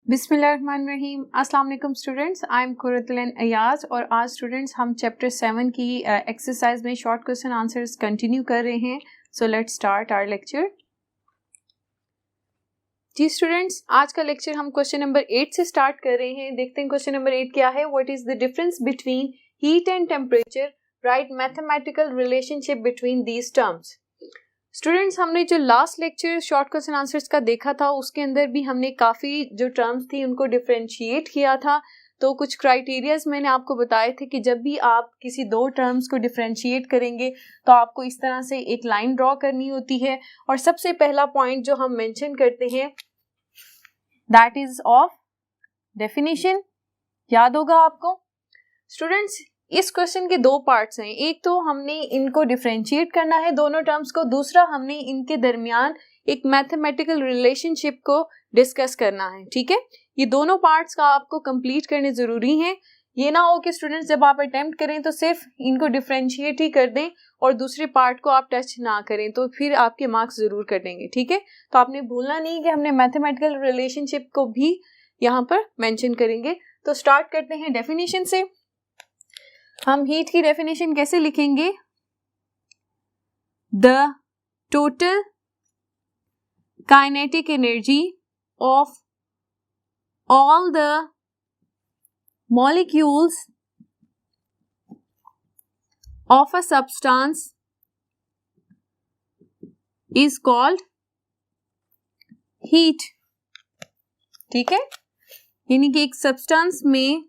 बिस्मिल्लाहिर्रहमानिर्रहीम। अस्सलाम वालेकुम students, I am Qurratul Ayaz और आज स्टूडेंट्स हम चैप्टर 7 की एक्सरसाइज में शॉर्ट क्वेश्चन आंसर्स कंटिन्यू कर रहे हैं। So let's start our lecture. जी स्टूडेंट्स, आज का लेक्चर हम क्वेश्चन नंबर 8 से स्टार्ट कर रहे हैं। देखते हैं क्वेश्चन नंबर 8 क्या है। What is the difference between heat and temperature, right mathematical relationship between these terms. Students, हमने जो last lecture short question answers का देखा था उसके अंदर भी हमने काफ़ी जो टर्म्स थी उनको डिफरेंशिएट किया था। तो कुछ क्राइटेरियाज मैंने आपको बताए थे कि जब भी आप किसी दो टर्म्स को डिफरेंशिएट करेंगे तो आपको इस तरह से एक लाइन ड्रॉ करनी होती है। और सबसे पहला पॉइंट जो हम मेंशन करते हैं दैट इज ऑफ डेफिनेशन। याद होगा आपको स्टूडेंट्स, इस क्वेश्चन के दो पार्ट्स हैं। एक तो हमने इनको डिफरेंशिएट करना है दोनों टर्म्स को, दूसरा हमने इनके दरमियान एक मैथमेटिकल रिलेशनशिप को डिस्कस करना है। ठीक है, ये दोनों पार्ट्स का आपको कंप्लीट करने जरूरी हैं। ये ना हो कि स्टूडेंट्स जब आप अटेम्प्ट करें तो सिर्फ इनको डिफरेंशिएट ही कर दें और दूसरे पार्ट को आप टच ना करें, तो फिर आपके मार्क्स जरूर कटेंगे। ठीक है, तो आपने भूलना नहीं कि हमने मैथमेटिकल रिलेशनशिप को भी यहाँ पर मेंशन करेंगे। तो स्टार्ट करते हैं डेफिनेशन से। हम हीट की डेफिनेशन कैसे लिखेंगे? The total kinetic energy of all the molecules of a substance is called heat. ठीक है, यानी कि एक सब्सटेंस में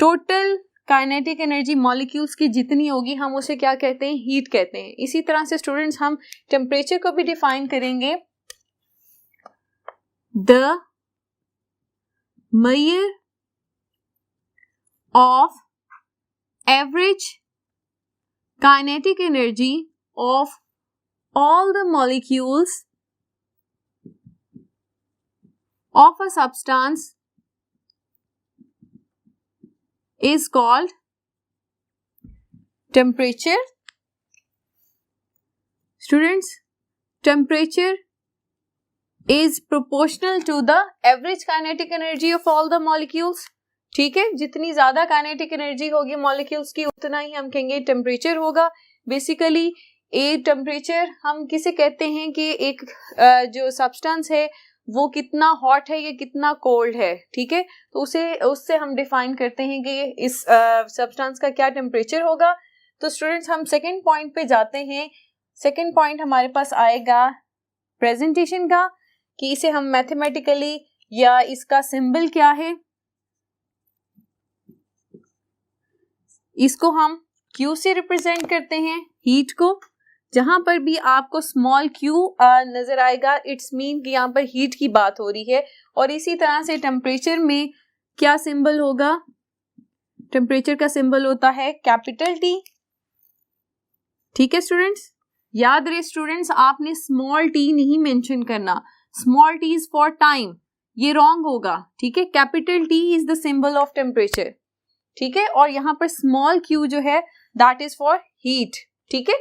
टोटल काइनेटिक एनर्जी मॉलिक्यूल्स की जितनी होगी हम उसे क्या कहते हैं? हीट कहते हैं। इसी तरह से स्टूडेंट्स हम टेम्परेचर को भी डिफाइन करेंगे। The measure of average kinetic energy of all the molecules of a substance is called temperature. Students, temperature is proportional to the average kinetic energy of all the molecules. ठीक है, जितनी ज्यादा kinetic energy होगी molecules की उतना ही हम कहेंगे temperature होगा। बेसिकली ए टेम्परेचर हम किसे कहते हैं कि एक जो सब्सटेंस है वो कितना हॉट है या कितना कोल्ड है। ठीक है, तो उससे हम डिफाइन करते हैं कि इस सब्सटेंस का क्या टेम्परेचर होगा। तो स्टूडेंट्स हम सेकंड पॉइंट पे जाते हैं। सेकंड पॉइंट हमारे पास आएगा प्रेजेंटेशन का, कि इसे हम मैथमेटिकली या इसका सिंबल क्या है। इसको हम Q से रिप्रेजेंट करते हैं हीट को। जहां पर भी आपको स्मॉल q नजर आएगा इट्स मीन कि यहाँ पर हीट की बात हो रही है। और इसी तरह से टेम्परेचर में क्या सिंबल होगा? टेम्परेचर का सिंबल होता है कैपिटल T। ठीक है स्टूडेंट्स, याद रहे स्टूडेंट्स, आपने स्मॉल t नहीं मेंशन करना। Small t is for time, ये रॉन्ग होगा। ठीक है, capital T is the symbol of temperature. ठीक है, और यहाँ पर स्मॉल q जो है दैट इज फॉर हीट। ठीक है,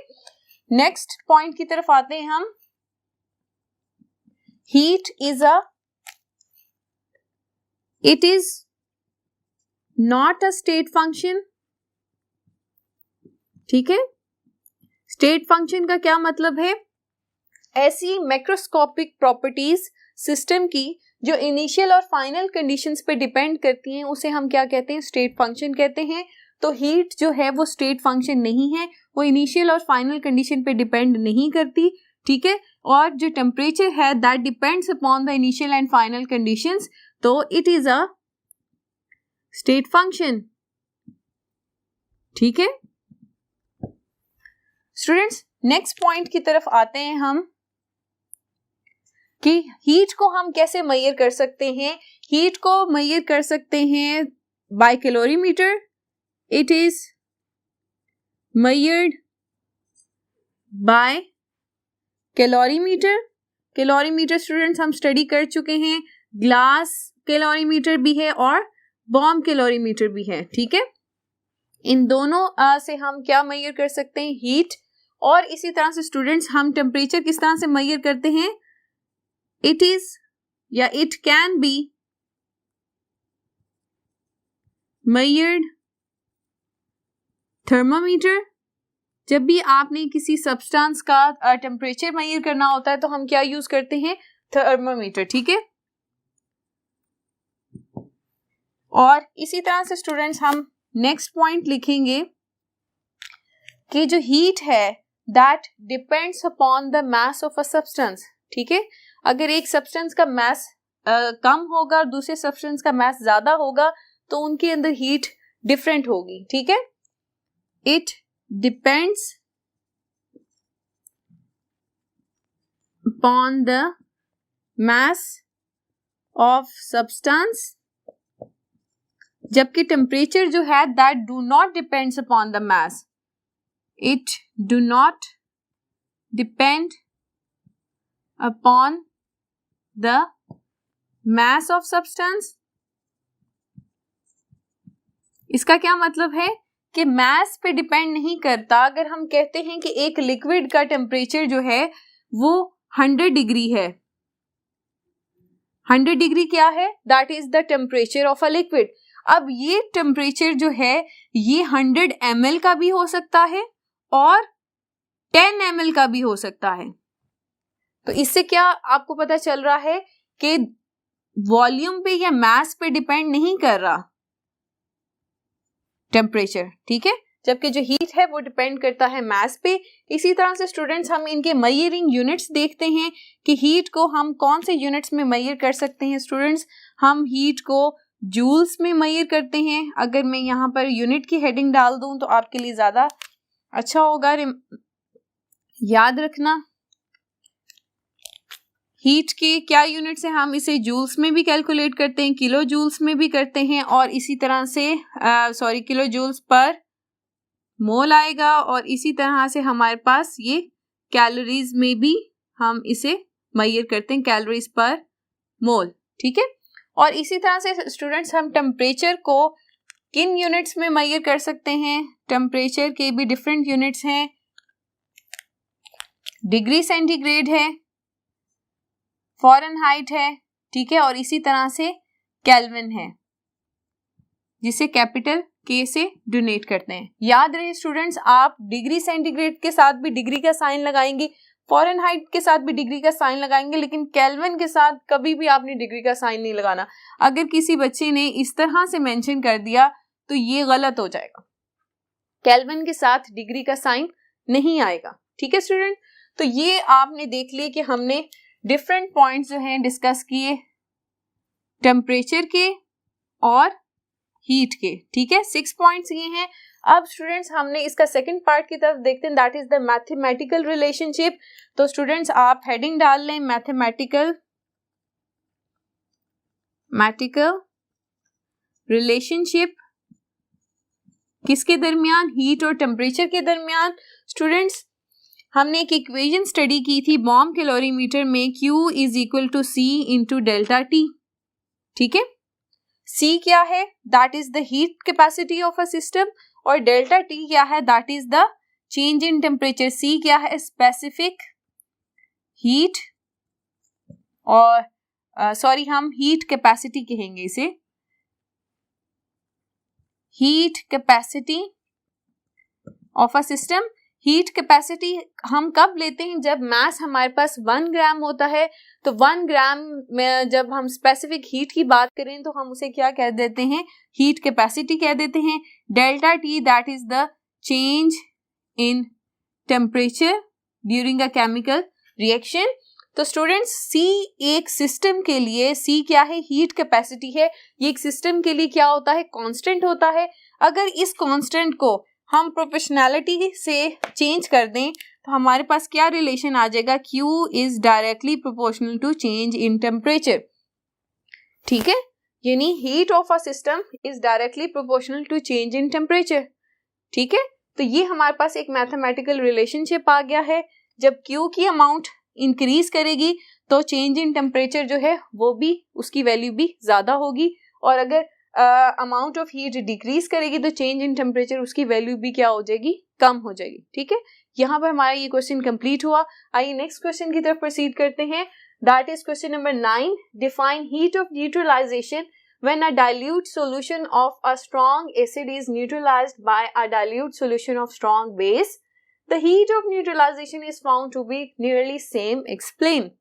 नेक्स्ट पॉइंट की तरफ आते हैं हम। Heat it is not a state function. ठीक है, स्टेट फंक्शन का क्या मतलब है? ऐसी मैक्रोस्कोपिक प्रॉपर्टीज सिस्टम की जो इनिशियल और फाइनल कंडीशंस पे डिपेंड करती हैं उसे हम क्या कहते हैं? स्टेट फंक्शन कहते हैं। तो हीट जो है वो स्टेट फंक्शन नहीं है, वो इनिशियल और फाइनल कंडीशन पे डिपेंड नहीं करती। ठीक है, और जो टेम्परेचर है that depends upon the initial and final conditions, तो it is a state function. ठीक है स्टूडेंट्स, नेक्स्ट पॉइंट की तरफ आते हैं हम कि हीट को हम कैसे मेजर कर सकते हैं। हीट को मेजर कर सकते हैं bye calorimeter. It is measured by calorimeter. Calorimeter students हम स्टडी कर चुके हैं, ग्लास कैलोरीमीटर भी है और बॉम्ब कैलोरीमीटर भी है। ठीक है, इन दोनों से हम क्या मेजर कर सकते हैं? हीट। और इसी तरह से स्टूडेंट्स हम टेम्परेचर किस तरह से मेजर करते हैं? इट इज या it can be measured thermometer, जब भी आपने किसी सब्सटेंस का टेम्परेचर मेजर करना होता है तो हम क्या यूज करते हैं, थर्मोमीटर, ठीक है। और इसी तरह से स्टूडेंट्स हम नेक्स्ट पॉइंट लिखेंगे कि जो हीट है that depends upon the mass of a substance, ठीक है। अगर एक सब्सटेंस का मास कम होगा और दूसरे सब्सटेंस का मास ज्यादा होगा तो उनके अंदर हीट डिफरेंट होगी, ठीक है। It depends upon the mass of substance, जबकि टेम्परेचर जो है that do not depends upon the mass, it do not depend upon the mass of substance. इसका क्या मतलब है कि मास पे डिपेंड नहीं करता। अगर हम कहते हैं कि एक लिक्विड का टेम्परेचर जो है वो 100 डिग्री है, 100 डिग्री क्या है, that is the temperature of a liquid. अब ये टेम्परेचर जो है ये 100 ml का भी हो सकता है और 10 ml का भी हो सकता है। तो इससे क्या आपको पता चल रहा है कि वॉल्यूम पे या मास पे डिपेंड नहीं कर रहा टेम्परेचर, ठीक है, जबकि जो हीट है वो डिपेंड करता है मास पे। इसी तरह से स्टूडेंट्स हम इनके मेजरिंग यूनिट्स देखते हैं कि हीट को हम कौन से यूनिट्स में मेजर कर सकते हैं। स्टूडेंट्स हम हीट को जूल्स में मेजर करते हैं। अगर मैं यहाँ पर यूनिट की हेडिंग डाल दूं तो आपके लिए ज्यादा अच्छा होगा याद रखना। हीट के क्या यूनिट्स हैं, हम इसे जूल्स में भी कैलकुलेट करते हैं, किलो जूल्स में भी करते हैं, और इसी तरह से किलो जूल्स पर मोल आएगा, और इसी तरह से हमारे पास ये कैलोरीज में भी हम इसे मेजर करते हैं, कैलोरीज पर मोल, ठीक है। और इसी तरह से स्टूडेंट्स हम टेम्परेचर को किन यूनिट्स में मेजर कर सकते हैं, टेम्परेचर के भी डिफरेंट यूनिट्स हैं, डिग्री सेंटीग्रेड है, फ़ारेनहाइट है, ठीक है, और इसी तरह से केल्विन है जिसे कैपिटल के से डोनेट करते हैं। याद रहे स्टूडेंट्स, आप डिग्री सेंटीग्रेड के साथ भी डिग्री का साइन लगाएंगे, फ़ारेनहाइट के साथ भी डिग्री का साइन लगाएंगे, लेकिन केल्विन के साथ कभी भी आपने डिग्री का साइन नहीं लगाना। अगर किसी बच्चे ने इस तरह से मेंशन कर दिया तो ये गलत हो जाएगा, केल्विन के साथ डिग्री का साइन नहीं आएगा, ठीक है स्टूडेंट। तो ये आपने देख लिया कि हमने डिफरेंट पॉइंट्स जो हैं डिस्कस किए टेम्परेचर के और हीट के, ठीक है। 6 पॉइंट्स ये हैं। अब स्टूडेंट्स हमने इसका सेकंड पार्ट की तरफ देखते हैं, that is the mathematical relationship. तो स्टूडेंट्स आप हेडिंग डाल लें मैथमेटिकल रिलेशनशिप किसके दरमियान, हीट और टेम्परेचर के दरमियान। स्टूडेंट्स हमने एक इक्वेशन स्टडी की थी बॉम्ब कैलोरीमीटर में, Q is equal to C into delta T, ठीक है। C क्या है, that is the heat capacity of a system, और डेल्टा T क्या है, that is the change in temperature. C क्या है, स्पेसिफिक हीट, और हम हीट कैपेसिटी कहेंगे इसे, heat capacity of a system. Heat capacity हम कब लेते हैं, जब मास हमारे पास 1 ग्राम होता है। तो 1 ग्राम में जब हम स्पेसिफिक हीट की बात करें तो हम उसे क्या कह देते हैं, हीट कैपेसिटी कह देते हैं। Delta T that is the change in temperature during a chemical reaction. तो स्टूडेंट्स C एक सिस्टम के लिए, C क्या है, हीट कैपेसिटी है। ये एक सिस्टम के लिए क्या होता है, कांस्टेंट होता है। अगर इस कांस्टेंट को हम प्रोपोर्शनैलिटी से चेंज कर दें तो हमारे पास क्या रिलेशन आ जाएगा, Q is directly proportional to change in temperature, ठीक है। यानी heat of a system is directly proportional to change in temperature, ठीक है। तो ये हमारे पास एक मैथमेटिकल रिलेशनशिप आ गया है। जब Q की अमाउंट इंक्रीज करेगी तो चेंज इन टेम्परेचर जो है वो भी, उसकी वैल्यू भी ज्यादा होगी, और अगर अमाउंट ऑफ हीट डिक्रीज करेगी तो चेंज इन टेम्परेचर, उसकी वैल्यू भी क्या हो जाएगी, कम हो जाएगी, ठीक है। यहाँ पर हमारा ये क्वेश्चन कंप्लीट हुआ। आइए नेक्स्ट क्वेश्चन की तरफ प्रोसीड करते हैं, that is question number 9। Define heat of neutralization when a dilute solution of a strong acid is neutralized by a dilute solution of strong base, the heat of neutralization is found to be nearly same. Explain.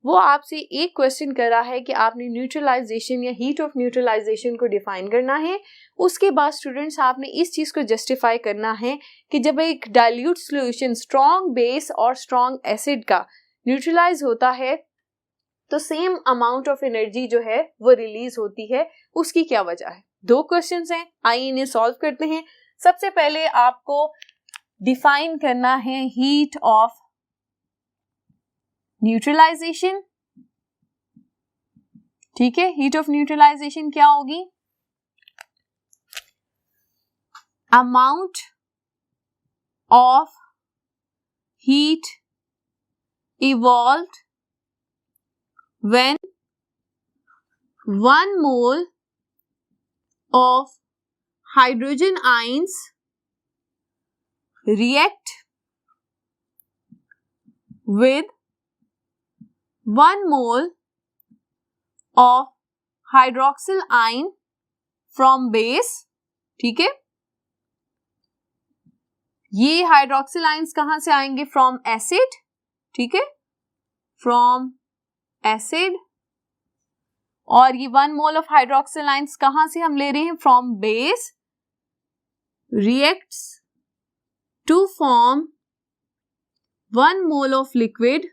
वो आपसे एक question कर रहा है कि आपने neutralisation या heat of neutralisation को डिफाइन करना है. उसके बाद स्टूडेंट्स आपने इस चीज को जस्टिफाई करना है कि जब एक डाइल्यूट सॉल्यूशन स्ट्रॉन्ग बेस और स्ट्रॉन्ग एसिड का न्यूट्रलाइज होता है तो सेम अमाउंट ऑफ एनर्जी जो है वो रिलीज होती है. उसकी क्या वजह है? दो क्वेश्चंस हैं, आइए इन्हें सॉल्व करते हैं. सबसे पहले आपको डिफाइन करना है हीट ऑफ न्यूट्रलाइजेशन. ठीक है, हीट ऑफ न्यूट्रलाइजेशन क्या होगी? Amount of heat evolved when 1 mole of hydrogen ions react with 1 mole of hydroxyl ion from base. ठीक है, ये हाइड्रोक्सिल आयंस कहां से आएंगे? From acid. ठीक है, फ्रॉम एसिड. और ये 1 मोल ऑफ हाइड्रोक्सिल आयंस कहां से हम ले रहे हैं? From base. Reacts to form 1 mole of liquid.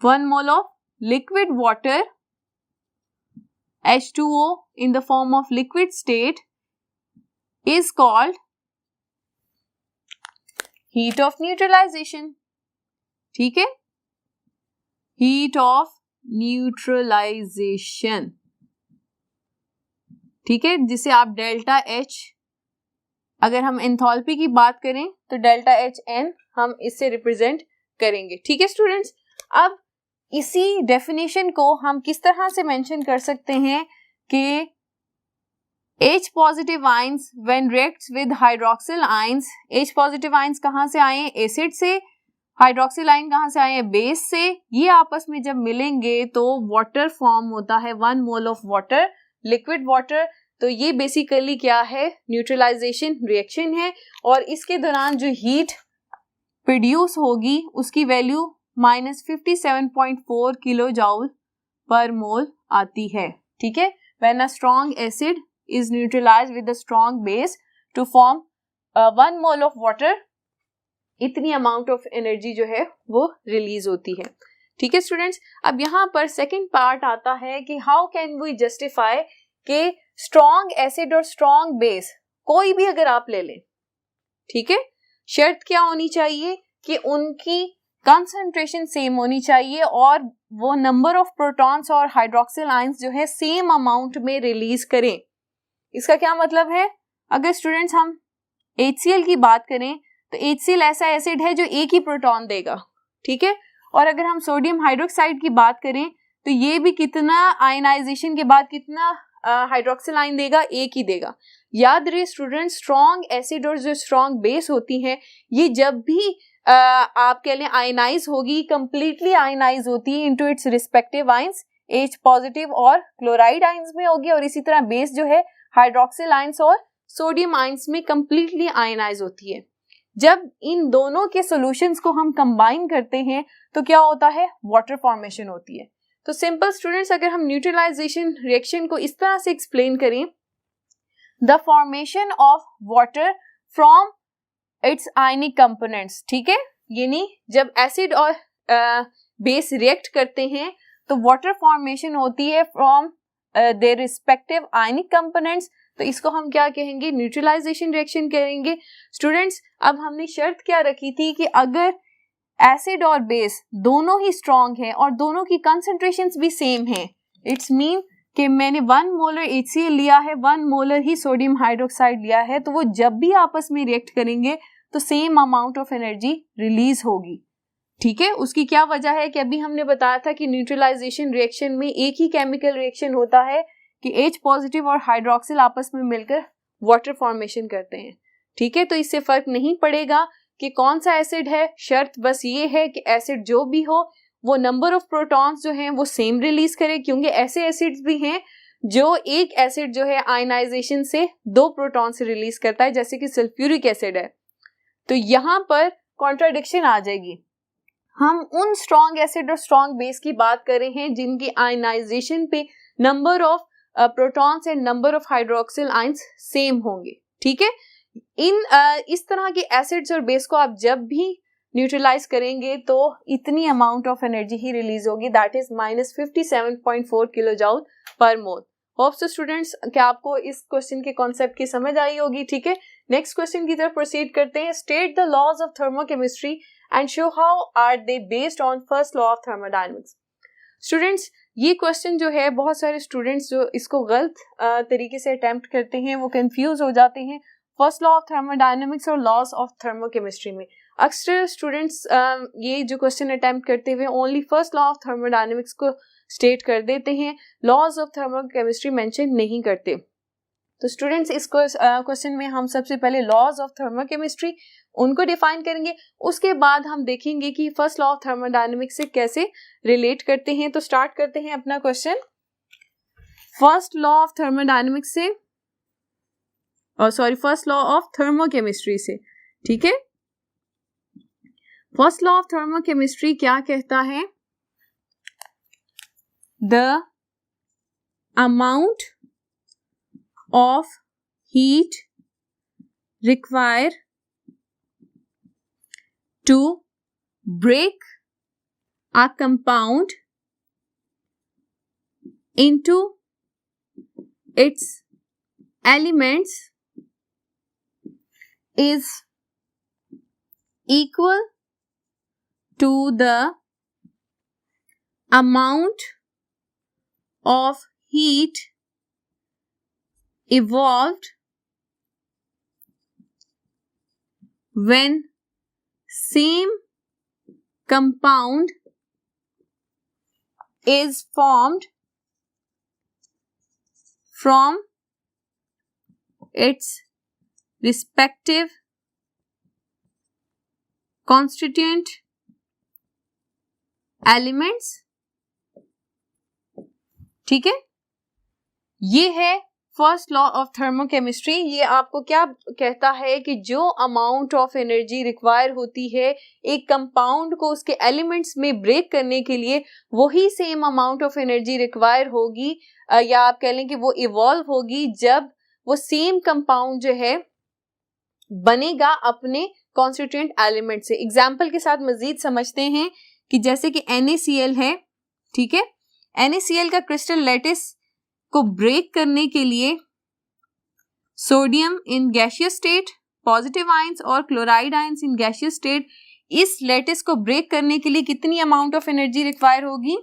1 mole of liquid water H2O in the form of liquid state is called heat of neutralization. ठीक है, हीट ऑफ न्यूट्रलाइजेशन. ठीक है, जिसे आप डेल्टा H, अगर हम एंथैल्पी की बात करें तो डेल्टा HN हम इससे रिप्रेजेंट करेंगे. ठीक है स्टूडेंट्स, अब इसी डेफिनेशन को हम किस तरह से मेंशन कर सकते हैं कि H positive ions when reacts with hydroxyl ions. H positive ions कहां से आए? एसिड से. हाइड्रोक्सिल आयन कहां से आए? बेस से. ये आपस में जब मिलेंगे तो वाटर फॉर्म होता है, 1 mole of water, liquid water. तो ये बेसिकली क्या है? न्यूट्रलाइजेशन रिएक्शन है. और इसके दौरान जो हीट प्रोड्यूस होगी उसकी वैल्यू -57.4 किलो जूल पर मोल आती है. ठीक है, when a strong acid is neutralized with a strong base to form 1 mole of water, इतनी अमाउंट ऑफ एनर्जी जो है वो रिलीज होती है. ठीक है स्टूडेंट्स, अब यहाँ पर सेकंड पार्ट आता है कि हाउ कैन वी जस्टिफाई कि स्ट्रॉन्ग एसिड और स्ट्रॉन्ग बेस कोई भी अगर आप ले लें, ठीक है, शर्त क्या होनी चाहिए कि उनकी कंसंट्रेशन सेम होनी चाहिए और वो नंबर ऑफ प्रोटॉन्स और हाइड्रोक्सिल आयंस जो है सेम अमाउंट में रिलीज करें. इसका क्या मतलब है? अगर स्टूडेंट्स हम HCl की बात करें तो HCl ऐसा एसिड है जो एक ही प्रोटॉन देगा. ठीक है, और अगर हम सोडियम हाइड्रोक्साइड की बात करें तो ये भी कितना आयनाइजेशन के बाद कितना हाइड्रोक्सिल आयन देगा? एक ही देगा. याद रहे स्टूडेंट, स्ट्रॉन्ग एसिड और जो स्ट्रॉन्ग बेस होती हैं ये जब भी आप कह लें आयनाइज होगी, कंप्लीटली आयनाइज होती है into its respective ions. H positive और क्लोराइड आयंस में होगी और इसी तरह बेस जो है हाइड्रोक्सिल आयंस और सोडियम आयंस में कंप्लीटली आयनाइज होती है. जब इन दोनों के सॉल्यूशंस को हम कंबाइन करते हैं तो क्या होता है? वाटर फॉर्मेशन होती है. तो सिंपल स्टूडेंट्स, अगर हम न्यूट्रलाइजेशन रिएक्शन को इस तरह से एक्सप्लेन करें, the formation of water from its ionic components. ठीक है, यानी जब एसिड और बेस रिएक्ट करते हैं तो वाटर फॉर्मेशन होती है from their respective ionic components. तो इसको हम क्या कहेंगे? न्यूट्रलाइजेशन रिएक्शन कहेंगे. स्टूडेंट्स, अब हमने शर्त क्या रखी थी कि अगर एसिड और बेस दोनों ही स्ट्रॉन्ग हैं और दोनों की कंसंट्रेशंस भी सेम हैं, इट्स मीन कि मैंने 1 मोलर HCl लिया है, 1 मोलर ही सोडियम हाइड्रोक्साइड लिया है, तो वो जब भी आपस में रिएक्ट करेंगे तो same amount of energy release होगी. ठीक है, उसकी क्या वजह है कि अभी हमने बताया था कि न्यूट्रलाइजेशन रिएक्शन में एक ही केमिकल रिएक्शन होता है कि H पॉजिटिव और हाइड्रोक्सिल आपस में मिलकर वाटर फॉर्मेशन करते हैं. ठीक है, तो इससे फर्क नहीं पड़ेगा कि कौन सा एसिड है. शर्त बस ये है कि एसिड जो भी हो वो नंबर ऑफ प्रोटॉन्स जो हैं वो सेम रिलीज करे, क्योंकि ऐसे एसिड्स भी हैं जो एक एसिड जो है आयनाइजेशन से 2 प्रोटॉन्स रिलीज करता है, जैसे कि सल्फ्यूरिक एसिड है। तो यहाँ पर कॉन्ट्राडिक्शन आ जाएगी। हम उन स्ट्रॉन्ग एसिड और स्ट्रॉन्ग बेस की बात कर रहे हैं जिनकी आयनाइजेशन पे number of protons and number of hydroxyl ions same होंगे, ठीक है। इस तरह के एसिड्स और बेस को आप जब भी न्यूट्रलाइज करेंगे तो इतनी अमाउंट ऑफ एनर्जी ही रिलीज होगी, that is -57.4 kilojoule per mole. Hope so students, क्या आपको इस क्वेश्चन के कॉन्सेप्ट की समझ आई होगी, ठीक है। नेक्स्ट क्वेश्चन की तरफ प्रोसीड करते हैं। State the laws of thermochemistry and show how are they based on first law of thermodynamics. Students, ये क्वेश्चन जो है बहुत सारे स्टूडेंट्स जो इसको गलत तरीके से अटेम्प्ट करते हैं वो कंफ्यूज हो जाते हैं फर्स्ट लॉ ऑफ थर्मोडायनेमिक्स और लॉज ऑफ थर्मोकेमिस्ट्री में। अक्सर स्टूडेंट्स ये जो क्वेश्चन अटेम्प्ट करते हुए only first law of thermodynamics को स्टेट कर देते हैं, लॉज ऑफ थर्मोकेमिस्ट्री मेंशन नहीं करते। तो स्टूडेंट्स, इस क्वेश्चन में हम सबसे पहले लॉज ऑफ थर्मोकेमिस्ट्री उनको डिफाइन करेंगे, उसके बाद हम देखेंगे कि फर्स्ट लॉ ऑफ थर्मोडायनेमिक्स से कैसे रिलेट करते हैं। तो स्टार्ट करते हैं अपना question first law of thermodynamics से, फर्स्ट लॉ ऑफ थर्मोकेमिस्ट्री से, ठीक है। फर्स्ट लॉ ऑफ थर्मोकेमिस्ट्री क्या कहता है? The amount of heat required to break a compound into its elements is equal to the amount of heat evolved when same compound is formed from its respective constituent elements, ठीक है। ये है first law of thermochemistry. ये आपको क्या कहता है कि जो अमाउंट ऑफ एनर्जी रिक्वायर होती है एक कंपाउंड को उसके एलिमेंट्स में ब्रेक करने के लिए, वही same amount of energy require होगी या आप कह लें कि वो इवॉल्व होगी जब वो सेम कंपाउंड जो है बनेगा अपने कॉन्स्टिट्यूएंट एलिमेंट से। एग्जाम्पल के साथ मजीद समझते हैं कि जैसे कि NaCl है, ठीक है। NaCl का क्रिस्टल लैटिस को ब्रेक करने के लिए sodium in gaseous state, positive ions और chloride ions in gaseous state, इस लैटिस को ब्रेक करने के लिए कितनी अमाउंट ऑफ एनर्जी रिक्वायर होगी?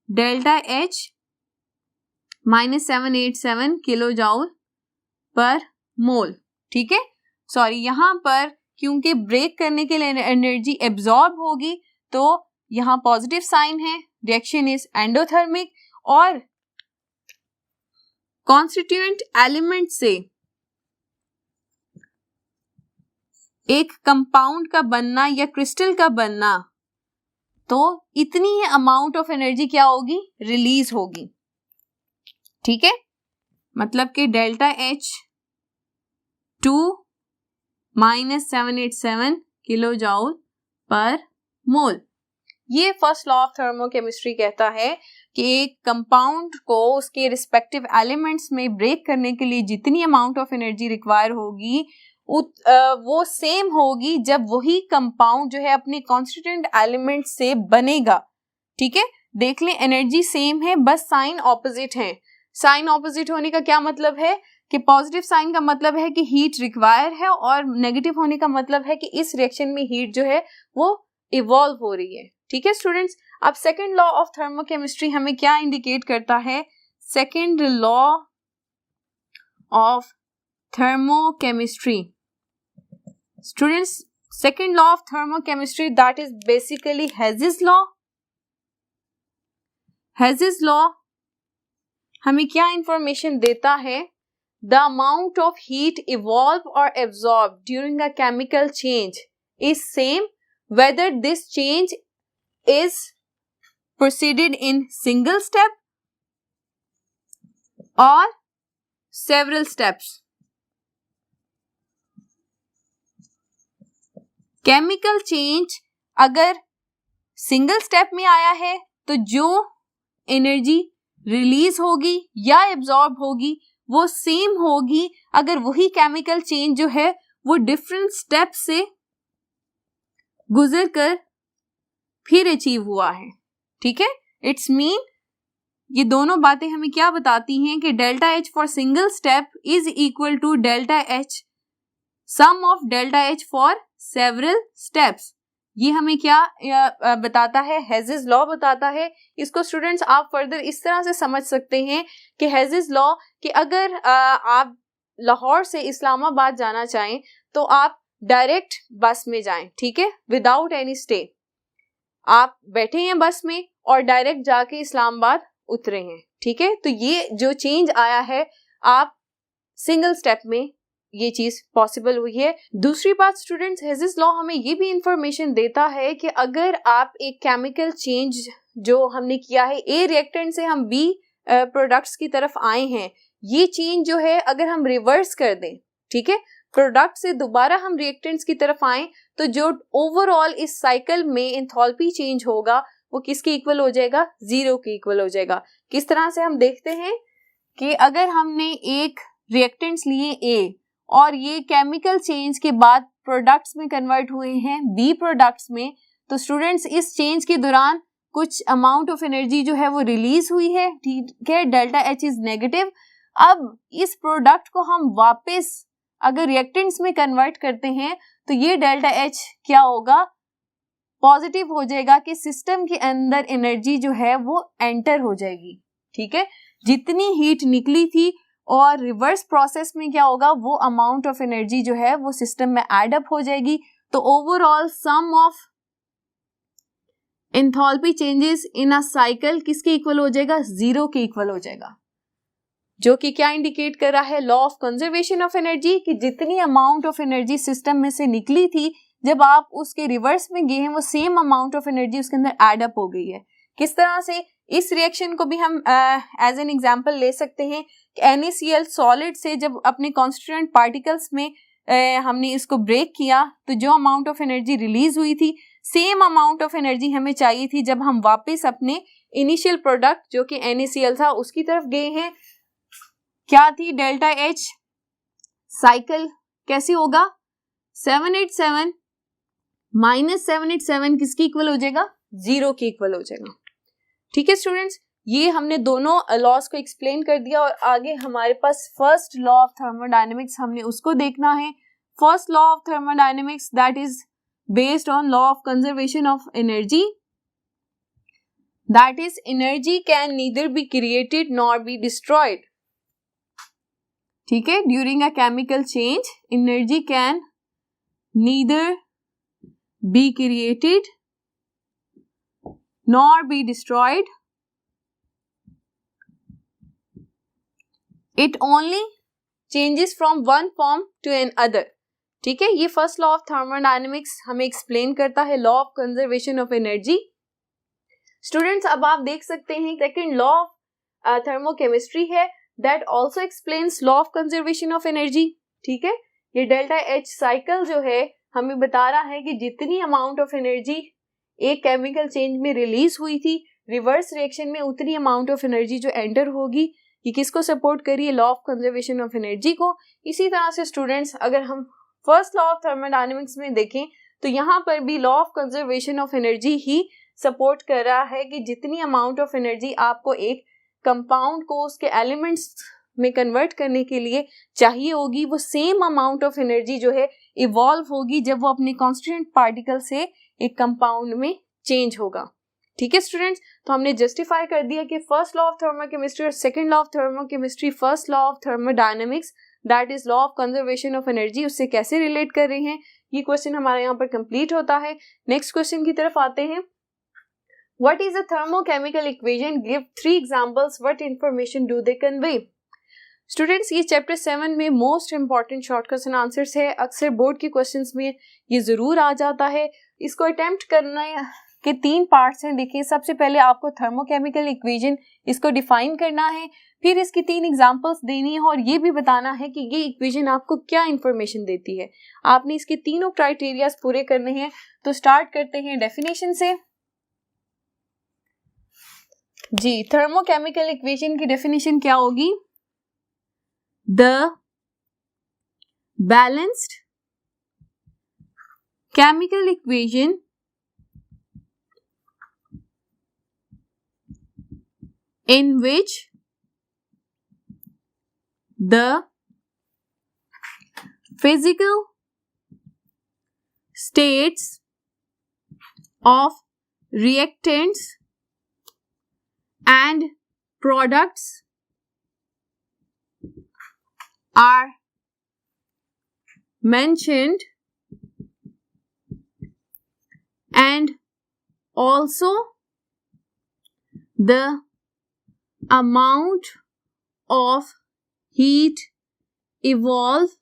Delta H -787 kilojoule per mole, ठीक है। सॉरी, यहां पर क्योंकि ब्रेक करने के लिए एनर्जी एब्जॉर्ब होगी तो यहां पॉजिटिव साइन है, रिएक्शन इज एंडोथर्मिक, और कॉन्स्टिट्यूएंट एलिमेंट से एक कंपाउंड का बनना या क्रिस्टल का बनना, तो इतनी ही अमाउंट ऑफ एनर्जी क्या होगी? रिलीज होगी, ठीक है। मतलब कि delta H 2 -787 kilojoule per मोल। ये फर्स्ट लॉ ऑफ थर्मोकेमिस्ट्री कहता है कि एक कंपाउंड को उसके रिस्पेक्टिव एलिमेंट्स में ब्रेक करने के लिए जितनी अमाउंट ऑफ एनर्जी रिक्वायर होगी वो सेम होगी जब वही कंपाउंड जो है अपने कॉन्स्टिट्यूएंट एलिमेंट से बनेगा, ठीक है। देख लें, एनर्जी सेम है, बस साइन ऑपोजिट है। साइन ऑपोजिट होने का क्या मतलब है कि पॉजिटिव साइन का मतलब है कि हीट रिक्वायर है और नेगेटिव होने का मतलब है कि इस रिएक्शन में हीट जो है वो इवॉल्व हो रही है, ठीक है स्टूडेंट्स। अब सेकेंड लॉ ऑफ थर्मोकेमिस्ट्री हमें क्या इंडिकेट करता है? Second law of thermochemistry students, second law of thermochemistry that is basically Hess's law. Hess's law हमें क्या इंफॉर्मेशन देता है? The amount of heat evolve और absorb during a chemical change is same whether this change is proceeded in single step or several steps. Chemical change अगर single step में आया है तो जो एनर्जी रिलीज होगी या एब्जॉर्ब होगी वो सेम होगी अगर वही केमिकल चेंज जो है वो डिफरेंट स्टेप से गुजर कर फिर अचीव हुआ है. ठीक है, इट्स मीन ये दोनों बातें हमें क्या बताती हैं कि delta H for single step is equal to delta H sum of delta H for several steps. ये हमें क्या बताता है? हेजेस लॉ बताता है. इसको स्टूडेंट्स आप फर्दर इस तरह से समझ सकते हैं कि हेजेस लॉ कि अगर आप लाहौर से इस्लामाबाद जाना चाहें तो आप डायरेक्ट बस में जाएं. ठीक है, विदाउट एनी स्टे. आप बैठे हैं बस में और डायरेक्ट जाके इस्लामाबाद उतरे हैं. ठीक है, तो ये जो चेंज आया है आप सिंगल स्टेप में ये चीज पॉसिबल हुई है. दूसरी बात स्टूडेंट्स, हेजेस लॉ हमें ये भी इंफॉर्मेशन देता है कि अगर आप एक केमिकल चेंज जो हमने किया है ए रिएक्टेंट से हम बी प्रोडक्ट्स की तरफ आए हैं, ये चेंज जो है अगर हम रिवर्स कर दें, ठीक है, प्रोडक्ट से दोबारा हम रिएक्टेंट्स की तरफ आए तो जो ओवरऑल इस साइकिल में एंथैल्पी चेंज होगा वो किसके इक्वल हो जाएगा? 0 के इक्वल हो जाएगा. किस तरह से हम देखते हैं कि अगर हमने एक रिएक्टेंट्स लिए ए और ये केमिकल चेंज के बाद प्रोडक्ट्स में कन्वर्ट हुए हैं बी प्रोडक्ट्स में, तो स्टूडेंट्स इस चेंज के दौरान कुछ अमाउंट ऑफ एनर्जी जो है वो रिलीज हुई है. ठीक है, डेल्टा एच इज नेगेटिव. अब इस प्रोडक्ट को हम वापस अगर रिएक्टेंट्स में कन्वर्ट करते हैं तो ये डेल्टा एच क्या होगा? पॉजिटिव हो जाएगा कि सिस्टम के अंदर एनर्जी जो है वो एंटर हो जाएगी. ठीक है, जितनी हीट निकली थी और रिवर्स प्रोसेस में क्या होगा? वो अमाउंट ऑफ एनर्जी जो है वो सिस्टम में एड अप हो जाएगी. तो overall sum of enthalpy changes in a cycle किसके इक्वल हो जाएगा? 0 के इक्वल हो जाएगा. जो कि क्या इंडिकेट कर रहा है? Law of conservation of energy, कि जितनी अमाउंट ऑफ एनर्जी सिस्टम में से निकली थी जब आप उसके रिवर्स में गए हैं वो सेम अमाउंट ऑफ एनर्जी उसके अंदर एड अप हो गई है. किस तरह से? इस रिएक्शन को भी हम एज एन एग्जांपल ले सकते हैं कि NaCl सॉलिड से जब अपने कॉन्स्टिट्यूएंट पार्टिकल्स में हमने इसको ब्रेक किया तो जो अमाउंट ऑफ एनर्जी रिलीज हुई थी सेम अमाउंट ऑफ एनर्जी हमें चाहिए थी जब हम वापस अपने इनिशियल प्रोडक्ट जो कि NaCl था उसकी तरफ गए हैं. क्या थी? डेल्टा एच साइकिल कैसे होगा? 787 माइनस 787 किसकी इक्वल हो जाएगा? 0 की इक्वल हो जाएगा. ठीक है स्टूडेंट्स, ये हमने दोनों लॉस को एक्सप्लेन कर दिया और आगे हमारे पास फर्स्ट लॉ ऑफ थर्मोडायनेमिक्स हमने उसको देखना है. First law of thermodynamics that is based on law of conservation of energy, that is energy can neither be created nor be destroyed. ठीक है, during a chemical change energy can neither be created nor be destroyed. It only changes from one form to another. ठीक है, ये first law of thermodynamics हमें explain करता है law of conservation of energy. Students, अब आप देख सकते हैं सेकंड लॉ ऑफ थर्मोकेमिस्ट्री है that also explains law of conservation of energy. ठीक है, ये डेल्टा एच साइकिल जो है हमें बता रहा है कि जितनी अमाउंट ऑफ एनर्जी एक केमिकल चेंज में रिलीज हुई थी रिवर्स रिएक्शन में उतनी अमाउंट ऑफ एनर्जी जो एंटर होगी ये किसको सपोर्ट करिए? Law of conservation of energy को. इसी तरह से स्टूडेंट्स अगर हम फर्स्ट लॉ ऑफ थर्मोडायनेमिक्स में देखें तो यहाँ पर भी law of conservation of energy he support कर रहा है कि जितनी अमाउंट ऑफ एनर्जी आपको एक कंपाउंड को उसके एलिमेंट्स में कन्वर्ट करने के लिए चाहिए होगी वो सेम अमाउंट ऑफ एनर्जी जो है इवॉल्व होगी जब वो अपने कॉन्स्टिट्यूएंट पार्टिकल से एक कंपाउंड में चेंज होगा. ठीक है स्टूडेंट्स, तो हमने जस्टिफाई कर दिया कि फर्स्ट लॉ ऑफ थर्मोकेमिस्ट्री और second law of thermochemistry first law of thermodynamics that is law of conservation of energy उससे कैसे रिलेट कर रहे हैं. ये क्वेश्चन हमारे यहाँ पर कंप्लीट होता है. नेक्स्ट क्वेश्चन की तरफ आते हैं. What is a thermochemical equation? Give 3 examples. What information do they convey? Students, ये चैप्टर 7 में most important short question answers है. अक्सर बोर्ड के क्वेश्चंस में ये जरूर आ जाता है. इसको अटेम्प्ट करना के 3 पार्ट्स हैं। देखिए सबसे पहले आपको थर्मोकेमिकल इक्वेशन इसको डिफाइन करना है, फिर इसकी 3 एग्जांपल्स देनी है और ये भी बताना है कि ये इक्वेशन आपको क्या इंफॉर्मेशन देती है। आपने इसके तीनों क्राइटेरियाज पूरे करने हैं। तो स्टार्ट करते हैं डेफिनेशन से। जी, थर्मोकेमिकल इक्वेशन की डेफिनेशन क्या होगी? The balanced chemical equation in which the physical states of reactants and products are mentioned, and also the amount of heat evolved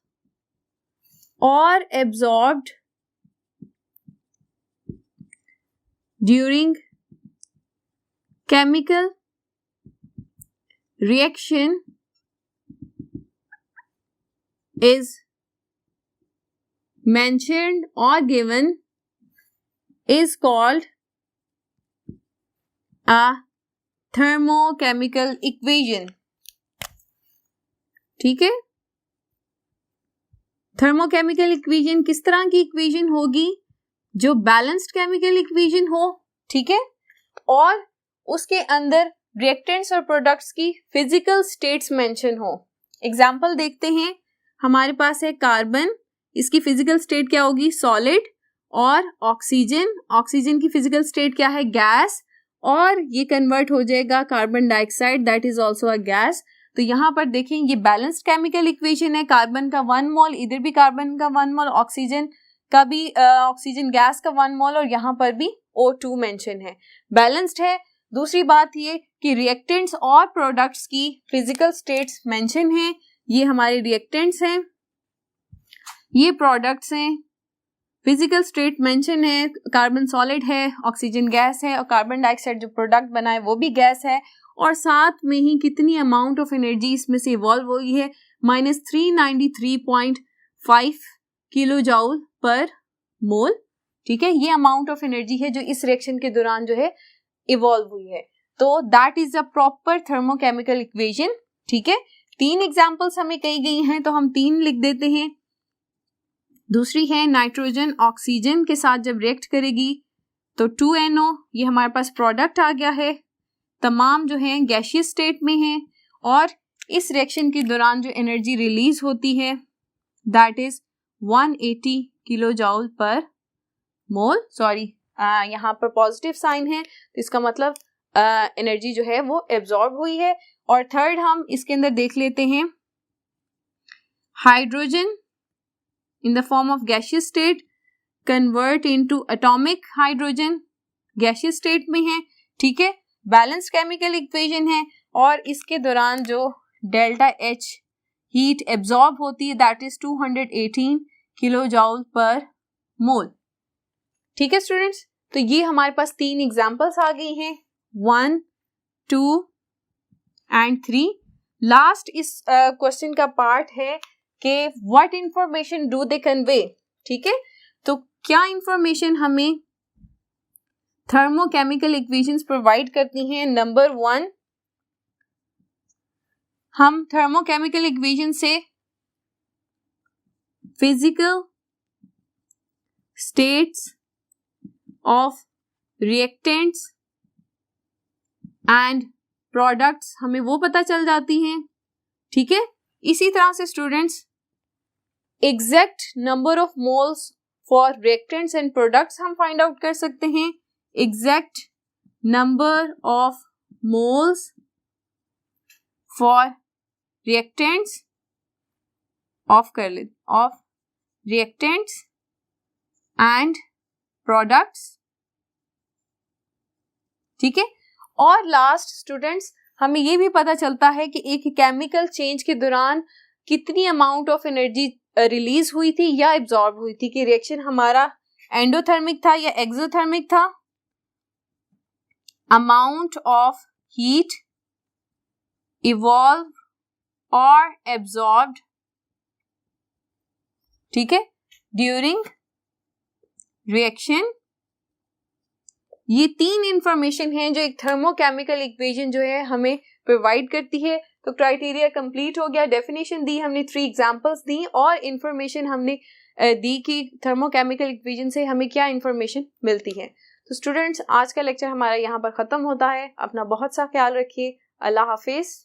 or absorbed during chemical reaction is mentioned or given is called a thermochemical equation। ठीक है, thermochemical equation किस तरह की equation होगी? जो balanced chemical equation हो, ठीक है, और उसके अंदर रिएक्टेंट्स और प्रोडक्ट्स की फिजिकल स्टेट्स मेंशन हो। एग्जांपल देखते हैं। हमारे पास है कार्बन, इसकी फिजिकल स्टेट क्या होगी? सॉलिड। और ऑक्सीजन की फिजिकल स्टेट क्या है? गैस। और ये कन्वर्ट हो जाएगा carbon dioxide, that is also a gas. तो यहाँ पर देखें ये बैलेंस्ड केमिकल इक्वेशन है। कार्बन का 1 मोल, इधर भी कार्बन का 1 मोल, ऑक्सीजन का भी ऑक्सीजन गैस का 1 मोल, और यहाँ पर भी O2 मेंशन है, बैलेंस्ड है। दूसरी बात ये कि रिएक्टेंट्स और प्रोडक्ट्स की फिजिकल स्टेट्स मेंशन है। ये हमारे रिएक्टेंट्स हैं, ये प्रोडक्ट्स हैं। फिजिकल स्टेट मेंशन है, कार्बन सॉलिड है, ऑक्सीजन गैस है, और कार्बन डाइऑक्साइड जो प्रोडक्ट बना है वो भी गैस है। और साथ में ही कितनी अमाउंट ऑफ एनर्जी इसमें से इवॉल्व हुई है? -393.5 किलो जूल पर मोल। ठीक है, ये अमाउंट ऑफ एनर्जी है जो इस रिएक्शन के दौरान जो है इवॉल्व हुई है। तो that is a proper thermochemical equation. ठीक है, 3 एग्जांपल्स हमें कही गई हैं, तो हम 3 लिख देते हैं। दूसरी है नाइट्रोजन ऑक्सीजन के साथ जब रिएक्ट करेगी तो 2NO, ये हमारे पास प्रोडक्ट आ गया है। तमाम जो है गैसियस स्टेट में है, और इस रिएक्शन के दौरान जो एनर्जी रिलीज होती है that is 180 kilo joule per mole. Sorry, यहाँ पर पॉजिटिव साइन है, तो इसका मतलब एनर्जी जो है वो एब्जॉर्ब हुई है। और थर्ड हम इसके अंदर देख लेते हैं, hydrogen in the form of gaseous state convert into atomic hydrogen, gaseous state में है। ठीक है, बैलेंस केमिकल इक्वेशन है, और इसके दौरान जो डेल्टा H हीट एब्जॉर्ब होती है that is 218 kilo joule per mole. ठीक है स्टूडेंट्स, तो ये हमारे पास 3 एग्जांपल्स आ गई हैं, 1, 2 एंड 3। लास्ट इस क्वेश्चन का पार्ट है कि what information do they convey. ठीक है, तो क्या इंफॉर्मेशन हमें थर्मोकेमिकल इक्वेशंस प्रोवाइड करती हैं? नंबर 1, हम थर्मोकेमिकल इक्वेशन से physical states of reactants and products हमें वो पता चल जाती हैं। ठीक है, इसी तरह से students exact number of moles for reactants and products हम फाइंड आउट कर सकते हैं। Exact number of moles for reactants of reactants and products. ठीक है, और लास्ट स्टूडेंट्स हमें ये भी पता चलता है कि एक केमिकल चेंज के दौरान कितनी अमाउंट ऑफ एनर्जी रिलीज हुई थी या एब्जॉर्ब हुई थी, कि रिएक्शन हमारा एंडोथर्मिक था या एक्सोथर्मिक था। amount of heat evolved or absorbed, ठीक है, during reaction। ये तीन इंफॉर्मेशन हैं जो एक थर्मोकेमिकल इक्वेशन जो है हमें प्रोवाइड करती है। तो क्राइटेरिया कंप्लीट हो गया, डेफिनेशन दी हमने, 3 एग्जांपल्स दी और इंफॉर्मेशन हमने दी कि थर्मोकेमिकल इक्वेशन से हमें क्या इंफॉर्मेशन मिलती है। तो स्टूडेंट्स, आज का लेक्चर हमारा यहाँ पर ख़त्म होता है। अपना बहुत सा ख्याल रखिए। अल्लाह हाफिज़।